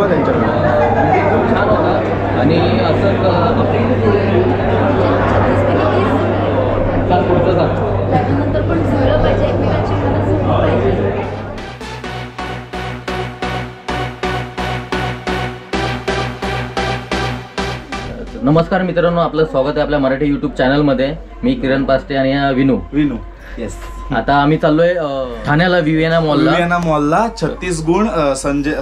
मागवा त्यांच्याकडे. छान होता. आणि असं पुढचं लग्नानंतर पण जुळलं पाहिजे, एकमेकांची मदत जुळली पाहिजे. नमस्कार मित्रांनो, आपलं स्वागत आहे आपल्या मराठी यूट्यूब चॅनलमध्ये. मी किरण पास्टे आणि विनू. येस. आता आम्ही चाललोय ठाण्याला विवेना मॉलला 36 गुण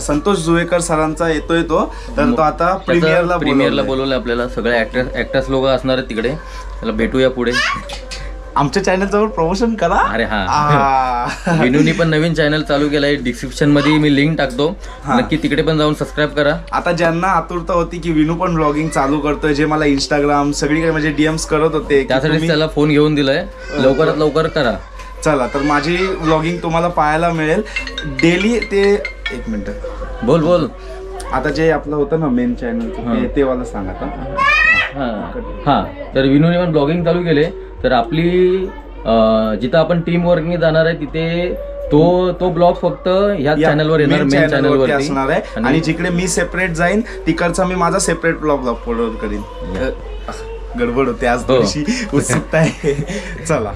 संतोष जुवेकर सरांचा येतोय तो. तर तो आता प्रीमियरला बोलवलं आपल्याला. सगळे ऍक्टर्स लोक असणार आहेत तिकडे. त्याला भेटूया पुढे. आमच्या चॅनलचं प्रमोशन करा. अरे हा, विनूनी पण नवीन चॅनल चालू केलाय. डिस्क्रिप्शन मध्ये मी लिंक टाकतो, नक्की तिकडे पण जाऊन सबस्क्राईब करा. आता ज्यांना आतुरता होती की विनू पण ब्लॉगिंग चालू करतोय, जे मला इंस्टाग्राम सगळीकडे म्हणजे डीएम्स करत होते, त्यासाठी त्याला फोन घेऊन दिलाय. लवकरात लवकर करा. चला, तर माझी ब्लॉगिंग तुम्हाला पाहायला मिळेल डेली. ते एक मिनिट बोल. आता जे आपलं होतं ना मेन चॅनल, ते वाला सांग आता. हा, तर विनूने पण ब्लॉगिंग चालू केले. तर आपली जिथं आपण टीम वर्किंग जाणार आहे तिथे तो ब्लॉग फक्त ह्या चॅनलवर येणार, मेन चॅनलवर असणार आहे. आणि जिकडे मी सेपरेट जाईन तिकडचा मी माझा सेपरेट ब्लॉग अपलोड करीन. गडबड होते आज, थोडीशी उत्सुकता आहे. चला,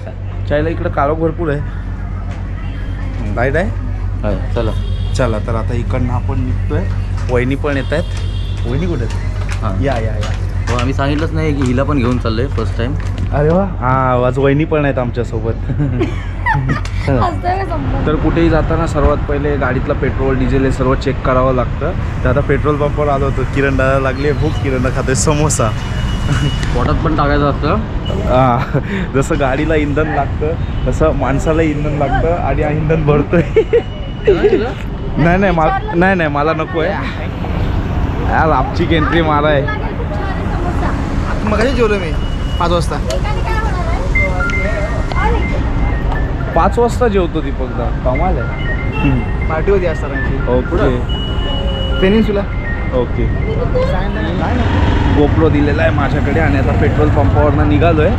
चायला इकडे काळोख भरपूर आहे. लाईट आहे. चला तर आता इकडनं आपण निघतोय. वहिनी पण येत आहेत. वहिनी कुठे आहेत? या. आम्ही सांगितलंच नाही की हिला पण घेऊन चाललोय फर्स्ट टाइम. अरे वा, हा, आज वहिनी पण आहेत आमच्या सोबत. तर कुठेही जाताना सर्वात पहिले गाडीतलं पेट्रोल डिझेल हे सर्व चेक करावं लागतं. तर आता पेट्रोल पंपवर आलो होतो. किरण दादा लागली भूक. किरण खातोय समोसा. पोटात पण टाकायचं असतं. जसं गाडीला इंधन लागतं तसं माणसाला इंधन लागतं. आणि इंधन भरतोय. नाही मला नको आहे यार. आपची एंट्री माराय. मगाशी जेवलो मी 5 वाजता. 5 वाजता जेवतो दीपकदा. कमाल आहे. पार्टी होती आज सरांची. ओके. पेनिन्सुला. ओके. गोप्रो दिलेला आहे माझ्याकडे. आणि आता पेट्रोल पंपावरनं निघालोय.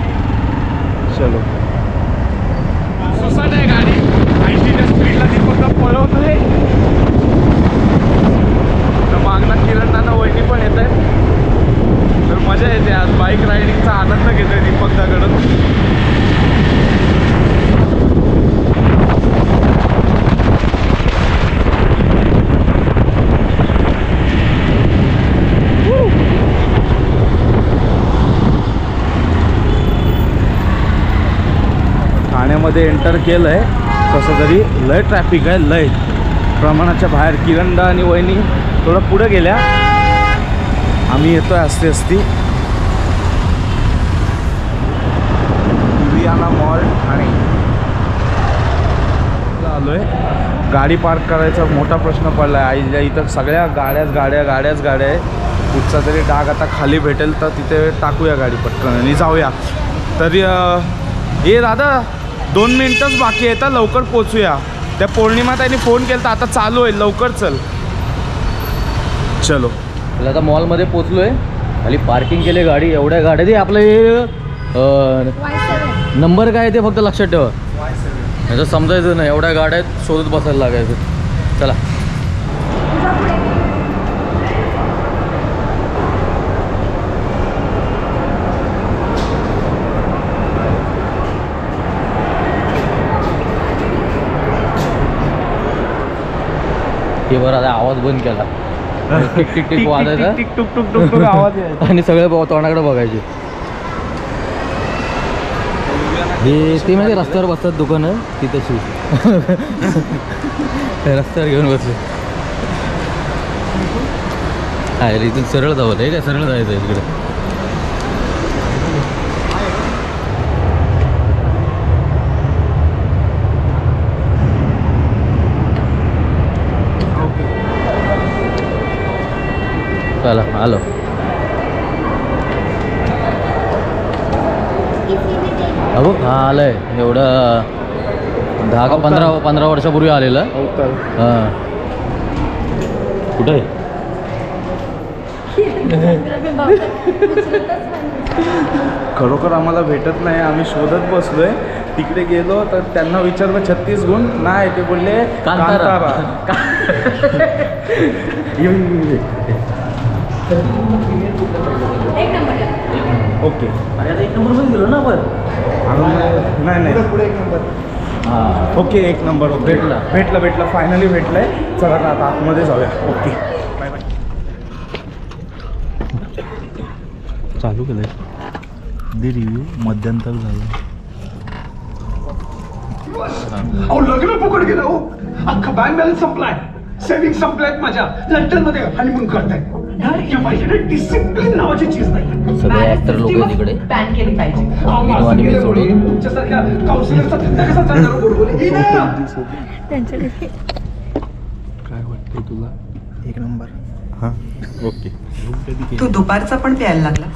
चलो. सुसाट आहे गाडी. 80च्या स्पीडला दीपकदा पळवतोय. मागणं किरण नाना वहिनी पण येत आहे. तर मजा येते. आज बाईक रायडिंगचा आनंद घेतोय दीपकदाकडून. ठाण्यामध्ये एंटर केलंय. कसं तरी लय ट्रॅफिक आहे, लय प्रमाणाच्या बाहेर. किरणदा आणि वहिनी थोडं पुढे गेल्या. आम्ही येतोय असती विवेना मॉल ठाणे आलोय. गाडी पार्क करायचा मोठा प्रश्न पडला आहे. आईला इथं सगळ्या गाड्याच आहे. कुठचा तरी डाग आता खाली भेटेल तर तिथे टाकूया गाडी पटकन आणि जाऊया. तरी हे दादा 2 मिनिटच बाकी आहे. तर लवकर पोचूया. त्या पौर्णिमा त्यांनी फोन केला, आता चालू आहे, लवकर चल. चलो. आता मॉलमध्ये पोचलोय. खाली पार्किंग केले गाडी. एवढ्या गाड्या ते आपलं नंबर काय ते फक्त लक्षात ठेवा. याचं समजायचं नाही. एवढ्या गाड्या शोधत बसायला लागायचं. चला. हे बरं, आता आवाज बंद केला. टिक टिक टिक वाजायचा. टिक टुक टुक टुक टुक आवाज यायचा. आणि सगळे तोंडाकडे बघायचे. हे ते म्हणजे रस्त्यावर बसतात दुकानं ती तशी. रस्त्यावर घेऊन बसले. हा, इथून सरळ जावं आहे. काय सरळ जायचं आहे तिकडे. चला आलो. अहो हा आलंय. एवढं 10 का 15 वर्षापूर्वी आलेलं. हां, कुठं आहे? खरोखर आम्हाला भेटत नाही. आम्ही शोधत बसलोय. तिकडे गेलो तर त्यांना विचारलं 36 गुण नाही, ते बोलले कांतारा. एक नंबर. ओके. अरे आता 1 नंबर मध्ये गेलो ना आपण. नाही पुढे 1 नंबर. हां ओके 1 नंबर भेटला फायनली भेटलाय. चला आता आतमध्ये जाऊया. Okay bye bye. चालू केलंय दे रिव्ह्यू मध्यंतर झालं. अहो लग्न फुकट गेलं हो. अख्खा बँक बॅलन्स संपलाय, सेव्हिंग संपलायत माझ्या. लंडन मध्ये हनीमून करताय. या पाहिजे डिसिप्लिन नावाची चीज नाही. सगळे ऍक्टर लोक तिकडे बॅन केली पाहिजे. विनू आणि मी सोडून. तुमच्यासारख्या काउन्सिलरचा धंदा कसा चालणार बोलबोली त्यांच्याकडे काय वाटतंय तुला? 1 नंबर. हां ओके. तू दुपारचा पण प्यायला लागला.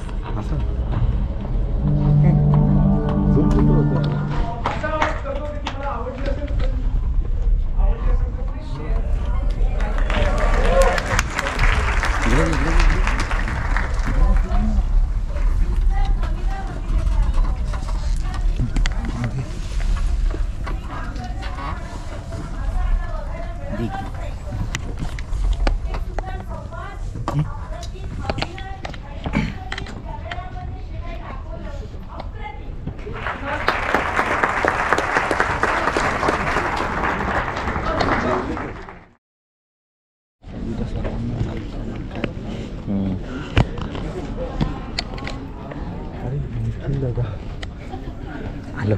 हॅलो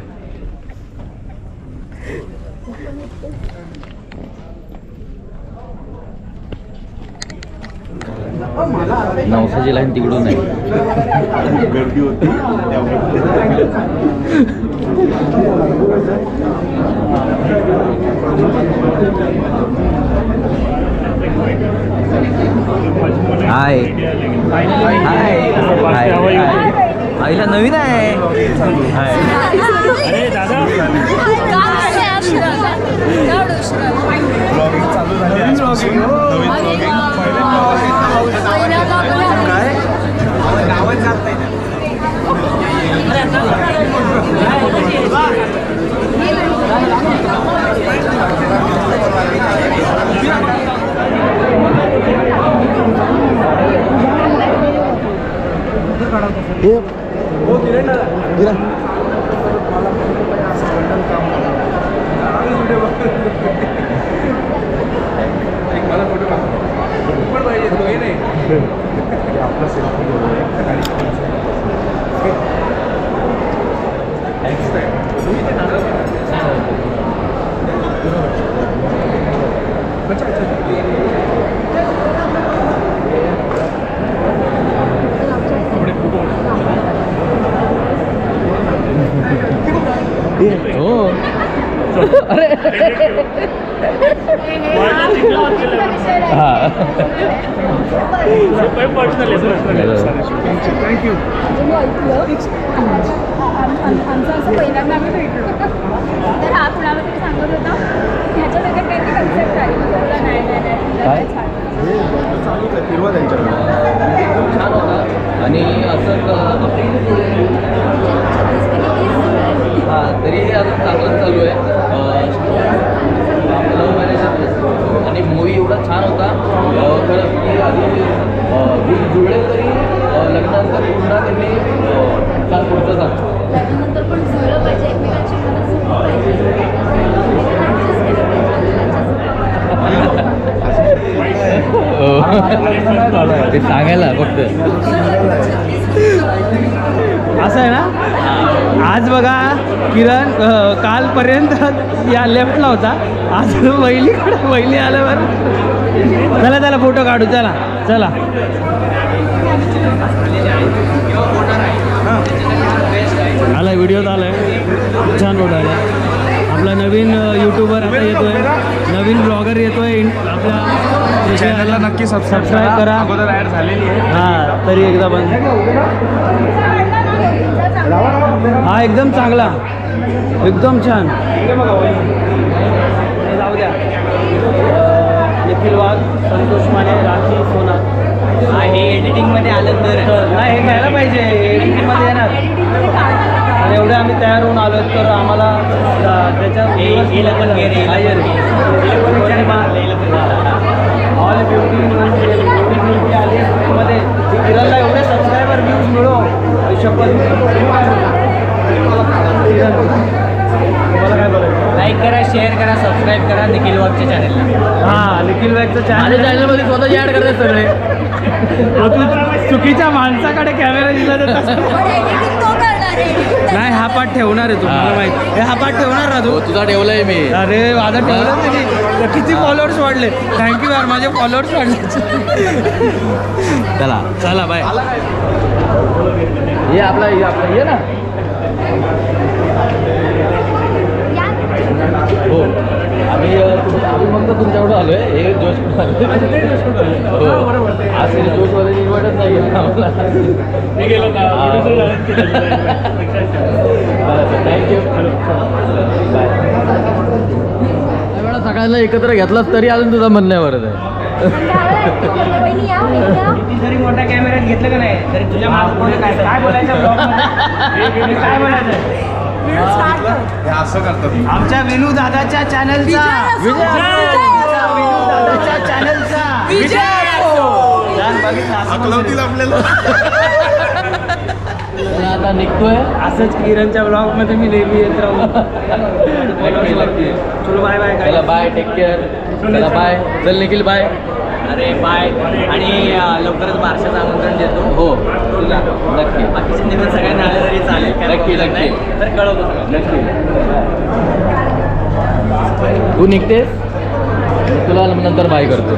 नवसाची लाईन तिकडून आहे. गर्दी होती हाय हाय हाय आईला नवीन आहे. हाय ब्लॉगिंग चालू झाली आजपासून. नवीन ब्लॉगिंग काय गावात जात नाही. थँक्यू. आमचं असं पहिल्यांदा आम्ही भेटलो तर हा कुणाला तरी सांगत होता ह्याच्या सगळ्यात काहीतरी कन्सेप्ट आहे. नाही चालूच आहे फिरवा त्यांच्याकडे. छान होता आणि असं हां तरी हे अजून चांगलंच चालू आहे. लव्ह मॅरेज आणि मूवी एवढा छान होता खरं की आधी जुळले तरी लग्नानंतर पुन्हा त्यांनी छान पुढचं सांगतो. लग्नानंतर पण जुळलं पाहिजे, एकमेकांची मदत सुरू पाहिजे. ते सांगायला फक्त असं आहे ना. आज बघा किरण कालपर्यंत या लेफ्टला होता, आज वहिनी आल्यावर चला चला फोटो काढू. चला चला आला व्हिडिओत आलाय. छान फोटो आला. आपला नवीन यूट्यूबर आता येतोय, नवीन ब्लॉगर येतोय आपल्या चॅनलला नक्की सबस्क्राईब करा. अगोदर ॲड झालेली आहे. हां तरी एकदा बंद. हा एकदम चांगला, एकदम छान. जाऊ द्या. निखिल वाघ, संतोष माने, राखी सोना. हे एडिटिंगमध्ये आलं तर नाही, हे घ्यायला पाहिजे. एडिटिंगमध्ये येणार आणि एवढे आम्ही तयार होऊन आलो तर आम्हाला त्याच्या ऑल ब्युटी आली मध्ये किरणला एवढे सबस्क्रायबर व्ह्यूज मिळो शपथ. लाईक करा, शेअर करा, सबस्क्राईब करा निखिल वाघच्या चॅनलला. हां, निखिल वाघचं माझ्या चॅनल. चॅनलमध्ये स्वतःची ऍड करतात सगळे. तू चुकीच्या माणसाकडे कॅमेरा दिला तर नाही. हा पाठ ठेवणार आहे तू, मला माहिती. हे हा पाठ ठेवणार ना तू? हो, तुझा ठेवलाय मी. अरे माझा ठेवलं नाही. किती फॉलोअर्स वाढले. थँक्यू यार, माझे फॉलोअर्स वाढले. चला चला बाय. ये आपला ये ना. हो आम्ही फक्त तुमच्याकडे आलोय. हे जोश आज जोशवाले इन्व्हाइटच नाही आम्हाला. थँक्यू. वेळा सगळ्यांना एकत्र घेतलास तरी अजून तुझं म्हणणं आहे बरं आहे. किती जरी मोठ्या कॅमेऱ्यात घेतलं का नाही तरी तुझ्या मागे काय बोलायचं ब्लॉगमध्ये काय बोलायचं. हे असं करतात. आमच्या विनू दादाच्या चॅनलचा विनू दादाच्या चॅनलचा हकलवतील आपल्याला. आता निघतोय. असंच किरणच्या ब्लॉग मध्ये मी नेहमी येत राहू. चलो बाय बाय. चला बाय, टेक केअर. चला बाय. चल निखिल बाय. अरे बाय. आणि लवकरच बारशाचं आमंत्रण देतो. हो तुला नक्की बाकीचे निघून सगळ्यांना आले तरी चालेल. काय नक्की, problem नक्की. नाही. तर कळवतो सगळं. नक्की. तू निघतेस, तुला नंतर बाय करतो.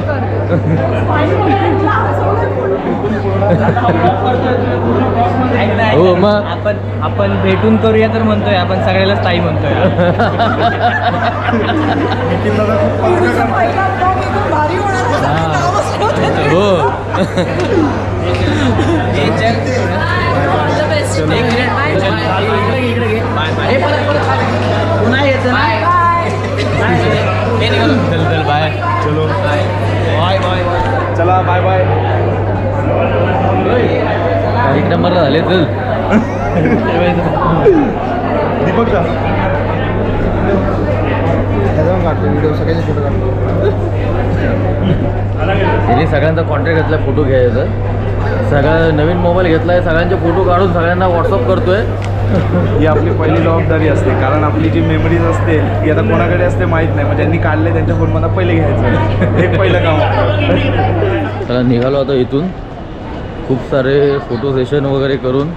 हो मग आपण भेटून करूया तर म्हणतोय, आपण सगळ्यालाच ताई म्हणतोय. हो पुन्हा येतं चल चल बाय. चलो बाय बाय. चला बाय बाय. एक नंबरला झाले. चल दीपक का व्हिडिओ सगळ्याचे फोटो काढतो. त्यांनी सगळ्यांचा कॉन्टॅक्ट घेतला फोटो घ्यायचा. सगळा नवीन मोबाईल घेतलाय, सगळ्यांचे फोटो काढून सगळ्यांना व्हॉट्सअप करतोय. ही आपली पहिली जबाबदारी असते, कारण आपली जी मेमरीज असते ती आता कोणाकडे असते माहीत नाही. मग ज्यांनी काढले त्यांच्या फोनमध्ये पहिले घ्यायचं, हे पहिलं काम. त्याला निघालो आता इथून. खूप सारे फोटो सेशन वगैरे करून.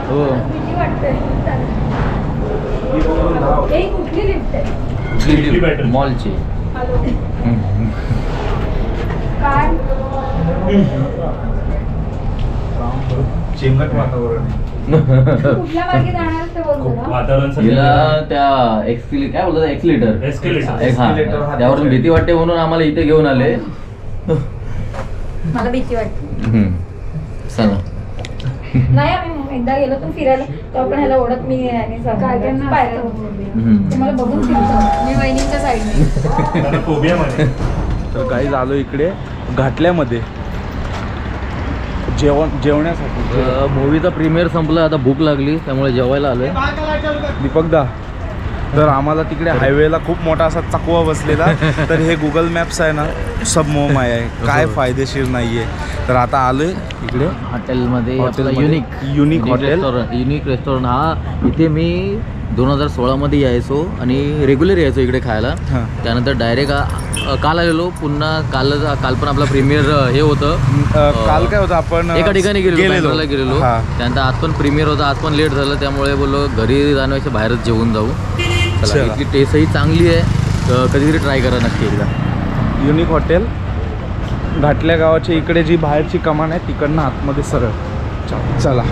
हो कुठली लिफ्ट आहे? मॉलची. काय चिंगट वातावरण. कुठल्या मार्गे जाणार ते बोलतो. तिला त्या काय बोलतात एक्सिलेटर, त्यावरून भीती वाटते म्हणून आम्हाला इथे घेऊन आले. मला भीती वाटते. चला नाही आम्ही एकदा गेलो तर फिरायला तेव्हा पण ह्याला ओढत मी तुम्हाला बघून फिरतो मी वहिनीच्या साईडने. तर काही झालो इकडे घाटल्यामध्ये जेवण्यासाठी. मूवीचा प्रीमियर संपला, आता भूक लागली त्यामुळे जेवायला आलोय. दीपक दा, तर आम्हाला तिकडे हायवेला खूप मोठा असा चकवा बसलेला. तर हे गुगल मॅप्स आहे ना सब मोहमाय आहे, काय फायदेशीर नाही आहे. तर आता आलोय इकडे हॉटेलमध्ये हॉटेलमध्ये. Unique hotel, unique restaurant. हा इथे मी 2016 मध्ये यायचो आणि रेग्युलर यायचो इकडे खायला. हां. त्यानंतर डायरेक्ट काल आलेलो पुन्हा. काल पण आपला प्रीमियर हे होतं. काल काय होतं, आपण एका ठिकाणी गेलेलो. हां. त्यानंतर आज पण प्रीमियर होता, आज पण लेट झालं. त्यामुळे बोललो घरी जाण्यापेक्षा बाहेरच जेवून जाऊ. चला, इथली टेस्टही चांगली आहे, कधीतरी ट्राय करा नक्की एकदा. युनिक हॉटेल घाटल्या गावाच्या इकडे जी बाहेरची कमान आहे तिकडनं आतमध्ये सरळ. चला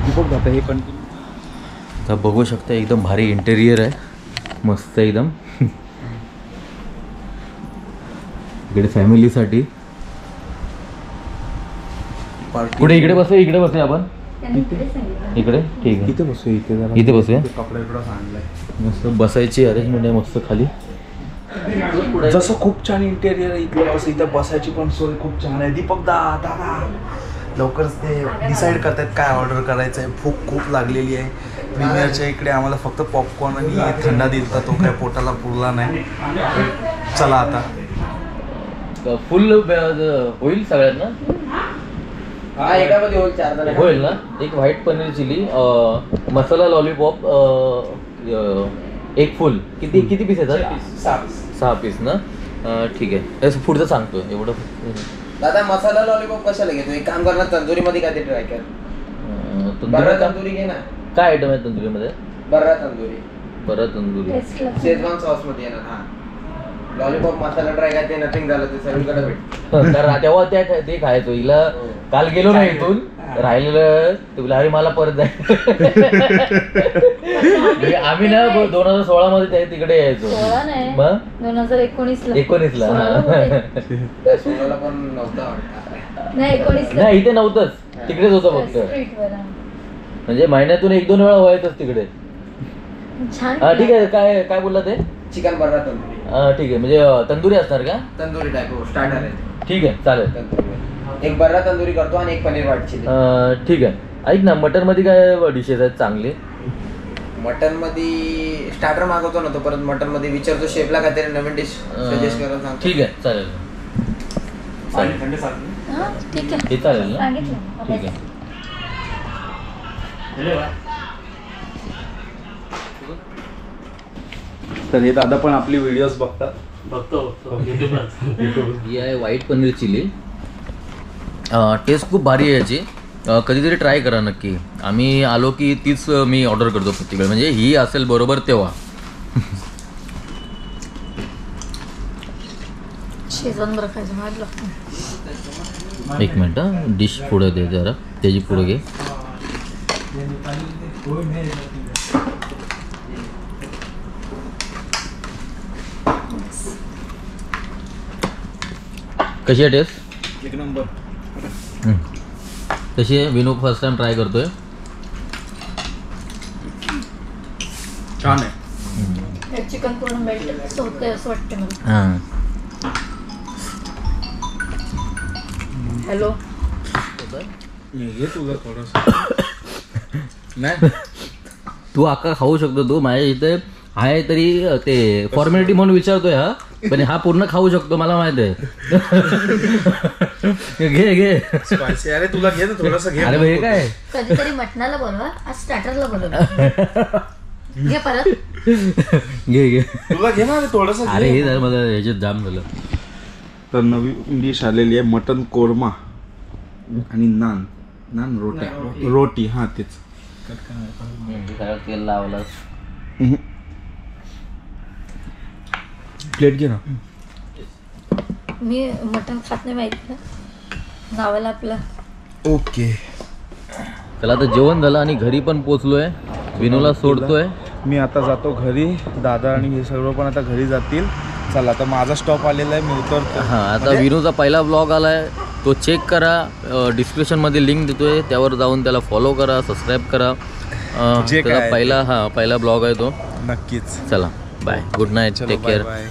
दीपक जाता हे कंटिन्यू. तर बघू शकता एकदम भारी इंटेरियर आहे, मस्त एकदम. इकडे फॅमिलीसाठी. कुठे इकडे बसूया आपण. इकडे ठीक आहे, इथे बसूया. इथे बसूया. कपडा आणलाय मस्त बसायची अरेंजमेंट आहे मस्त खाली. जसं खूप छान इंटेरियर आहे इथलं, तसं इथं बसायची पण सोय खूप छान आहे. दीपक दादा लवकरच ते डिसाईड करतायत काय ऑर्डर करायचं आहे. भूक खूप लागलेली आहे. प्रीमियरच्या इकडे आम्हाला फक्त पॉपकॉर्न आणि थंडा दिलता, तो काय पोटाला पुरला नाही. चला आता फुल होईल सगळ्यांना. हा एकामध्ये होईल 4 जण होईल ना. एक व्हाईट पनीर चिली, मसाला लॉलीपॉप, एक फुल. किती पीस येतात? 6 पीस ना. ठीक आहे, पुढचं सांगतो एवढं. दादा मसाला लॉलीपॉप कशाला घेतो? एक काम करणार, तंदुरी मध्ये काय ते ट्राय कर. तंदुरी घे ना. काय आयटम आहे तंदुरीमध्ये? बर्रा तंदुरी. बरं तंदुरी शेजवान सॉस मध्ये येणार. हा लॉलीपॉप मसाला ट्राय काय ते नथिंग झालं, ते सगळीकडे भेट. तेव्हा ते खायचो. हिला काल गेलो ना इथून, राहिलेलं ते बोला अरे मला परत जायचं. आम्ही ना 2016 मध्ये तिकडे यायचो. 2019 ला. सोनाला पण नव्हता नाही इथे नव्हतंच, तिकडेच होतं फक्त. म्हणजे महिन्यातून 1-2 वेळा व्हायचंच तिकडे. हा ठीक आहे. काय बोलला ते? चिकन बर्रा तंदुरी. ठीक आहे, म्हणजे तंदुरी असणार का? तंदुरी टाईप स्टार्टर आहे. ठीक आहे चालेल. एक बर्रा तंदुरी करतो आणि एक पनीर वाट चिली. ठीक आहे. ऐक ना, मटन मध्ये काय डिशेस आहेत चांगले? मटन मध्ये स्टार्टर मागवतो ना, तो परत मटन मध्ये विचारतो शेफला काहीतरी नवीन डिश सजेस्ट करा सांग. ठीक आहे चालेल. ठीक आहे हे चालेल ना. सांगितलं. ठीक आहे. तर हे दादा पण आपली व्हिडिओज बघतात. ही आहे व्हाईट पनीर चिली. टेस्ट खूप भारी आहे याची. कधीतरी ट्राय करा नक्की. आम्ही आलो की तीच मी ऑर्डर करतो प्रत्येक वेळ, म्हणजे ही असेल बरोबर तेव्हा. एक मिनिट, डिश पुढे दे जरा, त्याची पुढे घे. कशी आहे टेस्ट? 1 नंबर. तशी आहे. विनू फर्स्ट टाइम ट्राय करतोय. छान आहे. चिकन पूर्ण मेल्ट होतंय असं वाटतं मला. हां हॅलो हे तुला थोडंसं नाही, तू अख्खा खाऊ शकतो. तू माझ्या इथे आहे तरी ते फॉर्मॅलिटी म्हणून विचारतोय हा, पण हा पूर्ण खाऊ शकतो मला माहित आहे. घे स्पायसी. अरे तुला घे ना थोडंसं घे. अरे भाई काय कधीतरी मटणाला बोलवा, आज स्टार्टरला बोलवा. घे परत घे तुला घे ना थोडंसं. अरे हे जर मला ह्याच्यात जाम झालं. तर नवीन डिश आलेली आहे, मटन कोरमा आणि नान रोटी. हा तेच. तेल लावलं. प्लेट घे ना. मी मटण खात नाही माहिती ना, नावाला आपलं. ओके. त्याला आता जेवण झालं आणि घरी पण पोचलोय. विनूला सोडतोय. मी आता जातो घरी. दादा आणि हे सर्व पण आता घरी जातील. चला आता माझा स्टॉप आलेला आहे, मी उतरतो. हां आता विनूचा पहिला ब्लॉग आलाय, तो चेक करा. डिस्क्रिप्शनमध्ये लिंक देतोय, त्यावर जाऊन त्याला फॉलो करा, सबस्क्राईब करा. त्याचा पहिला ब्लॉग आहे तो. नक्कीच. चला bye, good night, take care. Bye.